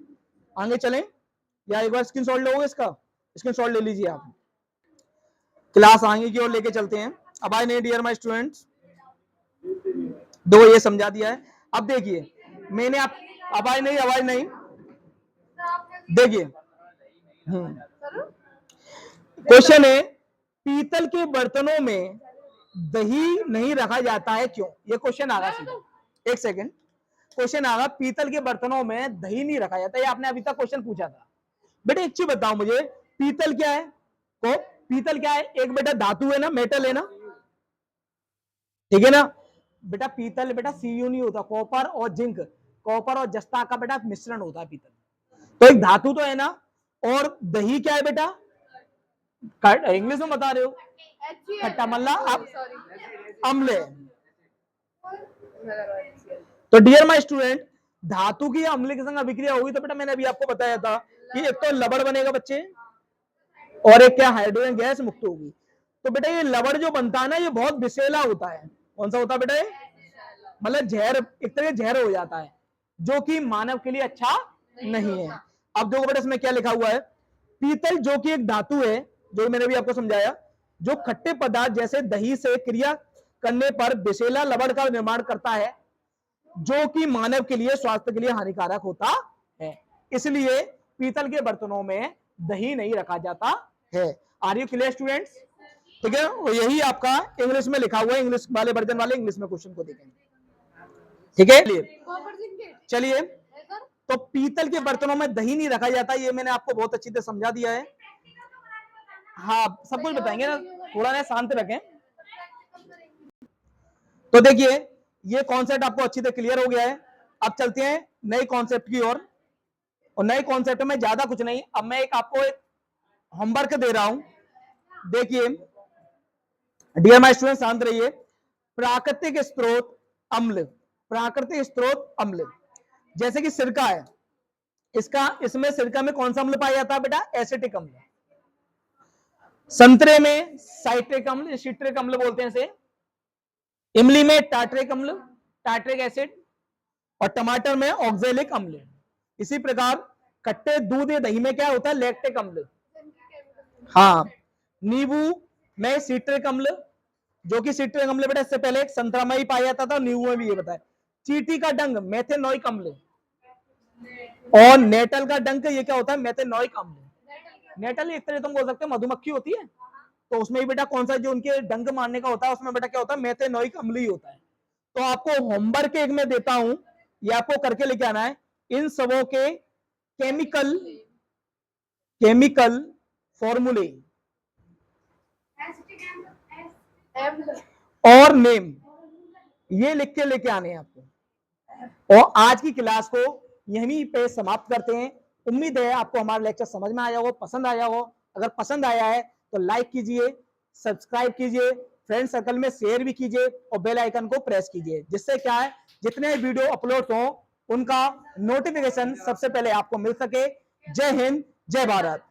आगे चलें, या एक बार स्क्रीनशॉट लोगे, इसका स्क्रीनशॉट ले लीजिए आप, क्लास आगे की ओर लेके चलते हैं। अब आई नहीं डियर माय स्टूडेंट्स, दो ये समझा दिया है। अब देखिए मैंने आप, आवाज नहीं देखिए, क्वेश्चन है पीतल के बर्तनों में दही नहीं रखा जाता है क्यों, ये क्वेश्चन आ रहा सीधा, एक सेकंड, क्वेश्चन आ रहा पीतल के बर्तनों में दही नहीं रखा जाता, ये आपने अभी तक क्वेश्चन पूछा था। बेटा एक चीज बताओ मुझे, पीतल क्या है, पीतल क्या है, एक बेटा धातु है ना, मेटल है ना, ठीक है ना, बेटा पीतल बेटा Cu नहीं होता, कॉपर और जिंक, कॉपर और जस्ता का बेटा मिश्रण होता है पीतल। तो एक धातु तो है ना, और दही क्या है बेटा, इंग्लिश में बता रहे हो, खट्टा मल्ला आप अम्ल है। तो डियर माय स्टूडेंट, धातु की अम्ल के संग अभिक्रिया होगी तो बेटा मैंने अभी आपको बताया था कि एक तो लवण बनेगा बच्चे, और एक क्या हाइड्रोजन गैस मुक्त होगी। तो बेटा ये लवण जो बनता है ना, ये बहुत विषैला होता है। कौन सा होता है बेटा, मतलब जहर, एक तरह जहर हो जाता है, जो कि मानव के लिए अच्छा नहीं है। अब देखो बेटा इसमें क्या लिखा हुआ है, पीतल जो कि एक धातु है, जो मैंने भी आपको समझाया, जो खट्टे पदार्थ जैसे दही से क्रिया करने पर विषैला लवण का निर्माण करता है, जो कि मानव के लिए, स्वास्थ्य के लिए हानिकारक होता है। इसलिए पीतल के बर्तनों में दही नहीं रखा जाता है। Are you clear students? ठीक है, और यही आपका इंग्लिश में लिखा हुआ है, इंग्लिश वाले वर्जन वाले इंग्लिश में क्वेश्चन को देखेंगे। ठीक है, चलिए, तो पीतल के बर्तनों में दही नहीं रखा जाता, ये मैंने आपको बहुत अच्छी तरह समझा दिया है। हाँ, सब कुछ बताएंगे ना, थोड़ा ना शांत रखें। तो देखिए ये कॉन्सेप्ट आपको अच्छी तरह क्लियर हो गया है। अब चलते हैं नए कॉन्सेप्ट की ओर, और नए कॉन्सेप्ट में ज्यादा कुछ नहीं, अब मैं आपको एक होमवर्क दे रहा हूं। देखिए डियर माय स्टूडेंट, शांत रहिए। प्राकृतिक स्रोत अम्ल, प्राकृतिक स्रोत अम्ल, जैसे कि सिरका है, इसमें सिरका में कौन सा अम्ल पाया जाता है बेटा, एसिटिक अम्ल। संतरे में साइट्रिक अम्ल, सिट्रिक अम्ल बोलते हैं इसे। इमली में टार्ट्रिक अम्ल, टार्ट्रिक एसिड, और टमाटर में ऑक्जेलिक अम्ल। इसी प्रकार खट्टे दूध या दही में क्या होता है, लैक्टिक अम्ल। हाँ, नींबू में सिट्रिक अम्ल, जो कि सिट्रिक अम्ल बेटा इससे पहले एक संतरा में ही पाया जाता था, नींबू में भी ये बताया। चींटी का डंक मेथेनोइक अम्ल, और नेटल का डंक ये क्या होता है, मेथेनोइक अम्ल। नेटल एक तरह तुम बोल सकते हो मधुमक्खी होती है, तो उसमें भी बेटा कौन सा जो उनके डंक मारने का होता है, उसमें बेटा क्या होता है, मेथेनोइक अम्ल ही होता है। तो आपको होमवर्क एक में देता हूं, ये आपको करके लेके आना है, इन सबों के केमिकल फॉर्मूले और नेम, ये लिख के लेके आने हैं आपको। और आज की क्लास को यहीं पे समाप्त करते हैं। उम्मीद है आपको हमारा लेक्चर समझ में आया हो, पसंद आया हो। अगर पसंद आया है तो लाइक कीजिए, सब्सक्राइब कीजिए, फ्रेंड सर्कल में शेयर भी कीजिए, और बेल आइकन को प्रेस कीजिए, जिससे क्या है, जितने वीडियो अपलोड हो उनका नोटिफिकेशन सबसे पहले आपको मिल सके। जय हिंद, जय भारत।